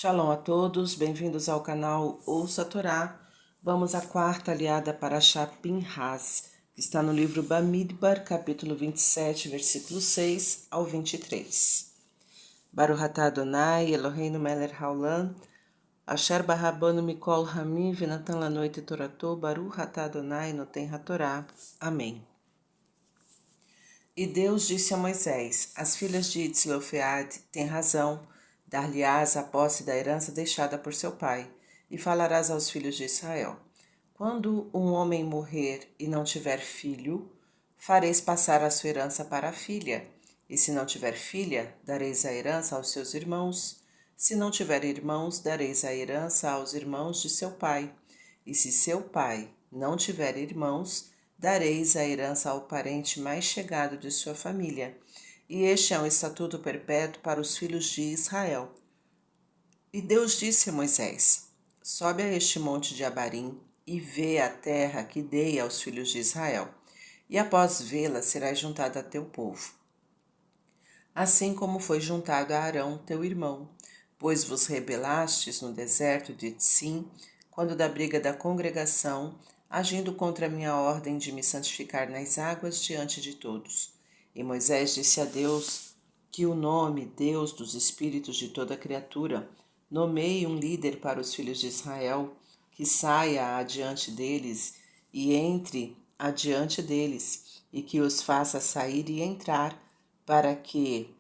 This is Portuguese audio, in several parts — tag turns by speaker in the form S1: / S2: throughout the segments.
S1: Shalom a todos, bem-vindos ao canal Ouça a Torá. Vamos à quarta aliada Parashá Pinhas, que está no livro Bamidbar, capítulo 27, versículo 6 ao 23. Baruch atah Adonai, Eloheinu melech haolam, asher barabanu mikol hamim venatan lanoite torato, Baruch atah Adonai noten hatorá. Amém. E Deus disse a Moisés: As filhas de Tzlofead têm razão, dar-lhe-ás a posse da herança deixada por seu pai, e falarás aos filhos de Israel: Quando um homem morrer e não tiver filho, fareis passar a sua herança para a filha, e se não tiver filha, dareis a herança aos seus irmãos. Se não tiver irmãos, dareis a herança aos irmãos de seu pai, e se seu pai não tiver irmãos, dareis a herança ao parente mais chegado de sua família, e este é um estatuto perpétuo para os filhos de Israel. E Deus disse a Moisés: Sobe a este monte de Abarim e vê a terra que dei aos filhos de Israel, e após vê-la serás juntado a teu povo, assim como foi juntado a Arão teu irmão, pois vos rebelastes no deserto de Tzim, quando da briga da congregação, agindo contra a minha ordem de me santificar nas águas diante de todos. E Moisés disse a Deus que o nome Deus dos espíritos de toda criatura nomeie um líder para os filhos de Israel, que saia adiante deles e entre adiante deles, e que os faça sair e entrar, para que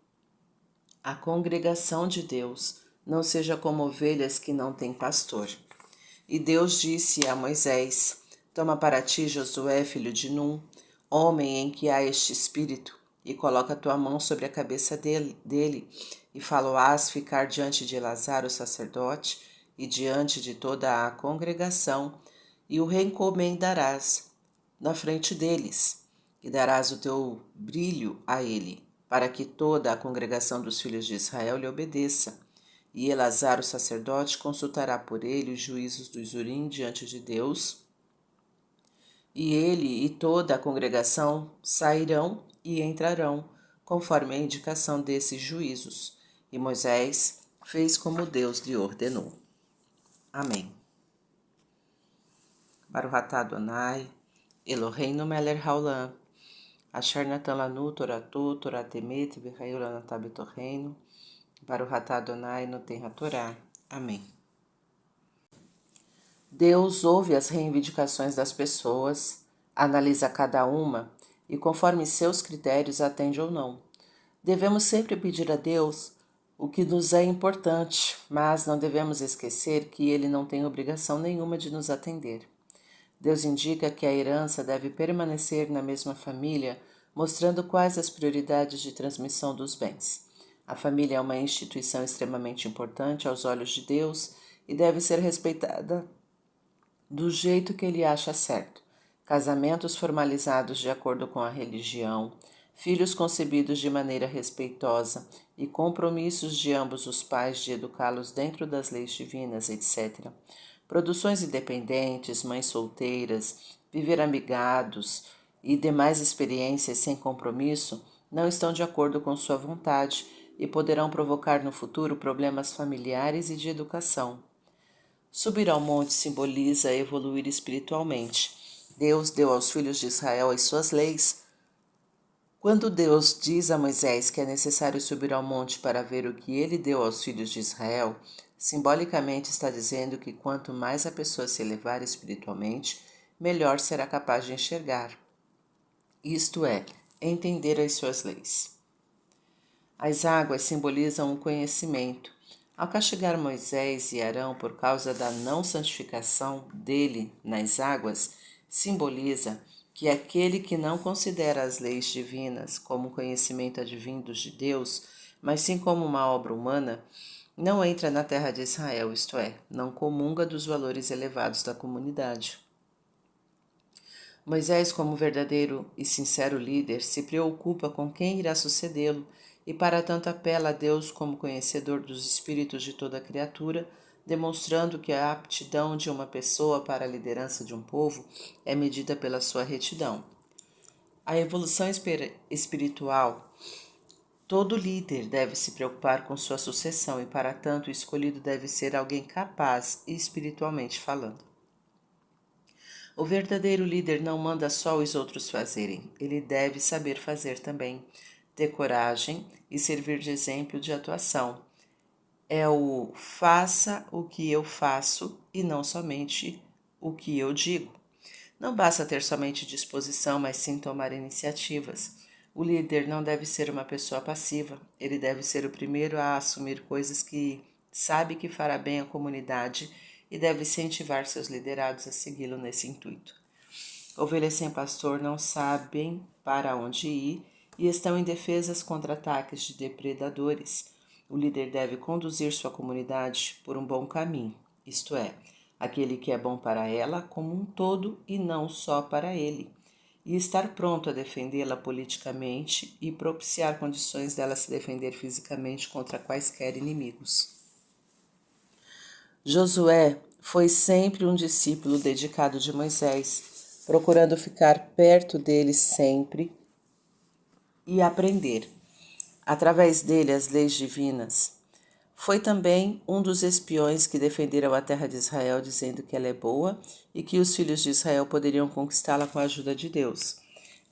S1: a congregação de Deus não seja como ovelhas que não têm pastor. E Deus disse a Moisés: Toma para ti Josué, filho de Num, homem em que há este espírito, e coloca a tua mão sobre a cabeça dele e falo-ás ficar diante de Elazar, o sacerdote, e diante de toda a congregação, e o reencomendarás na frente deles, e darás o teu brilho a ele, para que toda a congregação dos filhos de Israel lhe obedeça. E Elazar, o sacerdote, consultará por ele os juízos dos Urim diante de Deus, e ele e toda a congregação sairão e entrarão, conforme a indicação desses juízos. E Moisés fez como Deus lhe ordenou. Amém. Baruch atah Adonai, Eloheinu melech haolam, asher natan lanu torato, torat emet, v'chayu lanatah b'torreinu, Baruch atah Adonai noten hatorá. Amém. Deus ouve as reivindicações das pessoas, analisa cada uma e, conforme seus critérios, atende ou não. Devemos sempre pedir a Deus o que nos é importante, mas não devemos esquecer que Ele não tem obrigação nenhuma de nos atender. Deus indica que a herança deve permanecer na mesma família, mostrando quais as prioridades de transmissão dos bens. A família é uma instituição extremamente importante aos olhos de Deus e deve ser respeitada do jeito que ele acha certo. Casamentos formalizados de acordo com a religião, filhos concebidos de maneira respeitosa e compromissos de ambos os pais de educá-los dentro das leis divinas, etc. Produções independentes, mães solteiras, viver amigados e demais experiências sem compromisso não estão de acordo com sua vontade e poderão provocar no futuro problemas familiares e de educação. Subir ao monte simboliza evoluir espiritualmente. Deus deu aos filhos de Israel as suas leis. Quando Deus diz a Moisés que é necessário subir ao monte para ver o que ele deu aos filhos de Israel, simbolicamente está dizendo que quanto mais a pessoa se elevar espiritualmente, melhor será capaz de enxergar. Isto é, entender as suas leis. As águas simbolizam o conhecimento. Ao castigar Moisés e Arão por causa da não santificação dele nas águas, simboliza que aquele que não considera as leis divinas como conhecimento advindos de Deus, mas sim como uma obra humana, não entra na terra de Israel, isto é, não comunga dos valores elevados da comunidade. Moisés, como verdadeiro e sincero líder, se preocupa com quem irá sucedê-lo e para tanto apela a Deus como conhecedor dos espíritos de toda criatura, demonstrando que a aptidão de uma pessoa para a liderança de um povo é medida pela sua retidão. A evolução espiritual Todo líder deve se preocupar com sua sucessão e, para tanto, o escolhido deve ser alguém capaz, espiritualmente falando. O verdadeiro líder não manda só os outros fazerem, ele deve saber fazer também, ter coragem e servir de exemplo de atuação. É o faça o que eu faço e não somente o que eu digo. Não basta ter somente disposição, mas sim tomar iniciativas. O líder não deve ser uma pessoa passiva, ele deve ser o primeiro a assumir coisas que sabe que fará bem à comunidade e deve incentivar seus liderados a segui-lo nesse intuito. Ovelhas sem pastor não sabem para onde ir e estão indefesas contra ataques de depredadores. O líder deve conduzir sua comunidade por um bom caminho, isto é, aquele que é bom para ela como um todo e não só para ele, e estar pronto a defendê-la politicamente e propiciar condições dela se defender fisicamente contra quaisquer inimigos. Josué foi sempre um discípulo dedicado de Moisés, procurando ficar perto dele sempre e aprender, através dele, as leis divinas. Foi também um dos espiões que defenderam a terra de Israel, dizendo que ela é boa e que os filhos de Israel poderiam conquistá-la com a ajuda de Deus.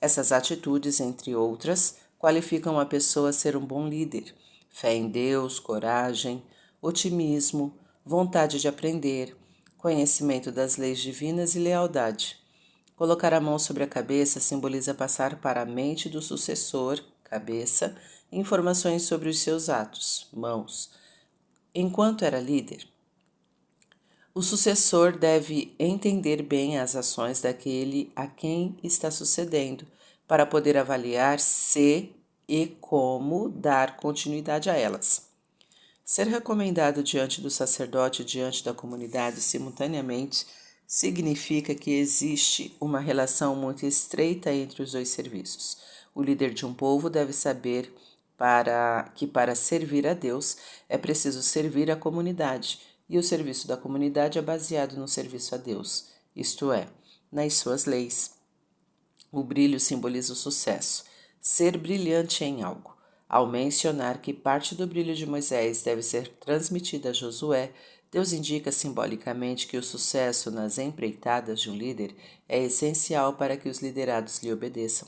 S1: Essas atitudes, entre outras, qualificam uma pessoa a ser um bom líder. Fé em Deus, coragem, otimismo, vontade de aprender, conhecimento das leis divinas e lealdade. Colocar a mão sobre a cabeça simboliza passar para a mente do sucessor, cabeça, informações sobre os seus atos, mãos. Enquanto era líder, o sucessor deve entender bem as ações daquele a quem está sucedendo, para poder avaliar se e como dar continuidade a elas. Ser recomendado diante do sacerdote e diante da comunidade simultaneamente significa que existe uma relação muito estreita entre os dois serviços. O líder de um povo deve saber para servir a Deus é preciso servir a comunidade, e o serviço da comunidade é baseado no serviço a Deus, isto é, nas suas leis. O brilho simboliza o sucesso, ser brilhante em algo. Ao mencionar que parte do brilho de Moisés deve ser transmitida a Josué, Deus indica simbolicamente que o sucesso nas empreitadas de um líder é essencial para que os liderados lhe obedeçam.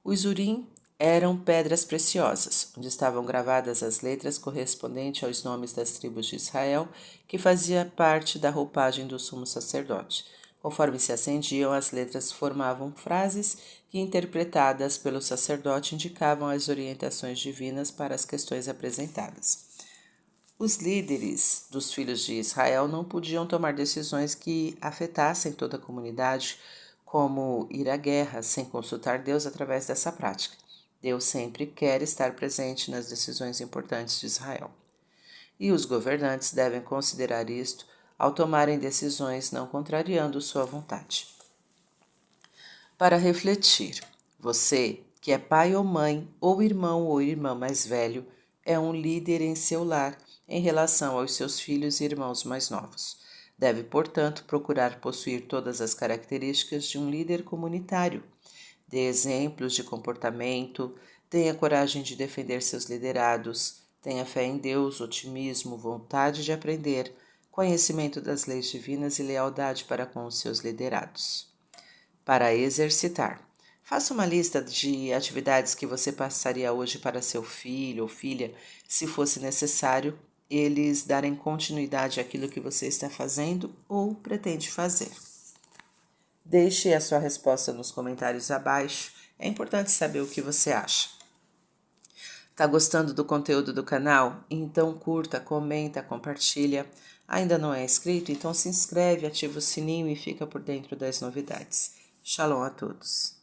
S1: Os urim eram pedras preciosas, onde estavam gravadas as letras correspondentes aos nomes das tribos de Israel, que fazia parte da roupagem do sumo sacerdote. Conforme se acendiam, as letras formavam frases que, interpretadas pelo sacerdote, indicavam as orientações divinas para as questões apresentadas. Os líderes dos filhos de Israel não podiam tomar decisões que afetassem toda a comunidade, como ir à guerra, sem consultar Deus através dessa prática. Deus sempre quer estar presente nas decisões importantes de Israel. E os governantes devem considerar isto ao tomarem decisões não contrariando sua vontade. Para refletir, você, que é pai ou mãe, ou irmão ou irmã mais velho, é um líder em seu lar em relação aos seus filhos e irmãos mais novos. Deve, portanto, procurar possuir todas as características de um líder comunitário. Dê exemplos de comportamento, tenha coragem de defender seus liderados, tenha fé em Deus, otimismo, vontade de aprender, conhecimento das leis divinas e lealdade para com os seus liderados. Para exercitar, faça uma lista de atividades que você passaria hoje para seu filho ou filha, se fosse necessário eles darem continuidade àquilo que você está fazendo ou pretende fazer. Deixe a sua resposta nos comentários abaixo. É importante saber o que você acha. Tá gostando do conteúdo do canal? Então curta, comenta, compartilha. Ainda não é inscrito? Então se inscreve, ativa o sininho e fica por dentro das novidades. Shalom a todos.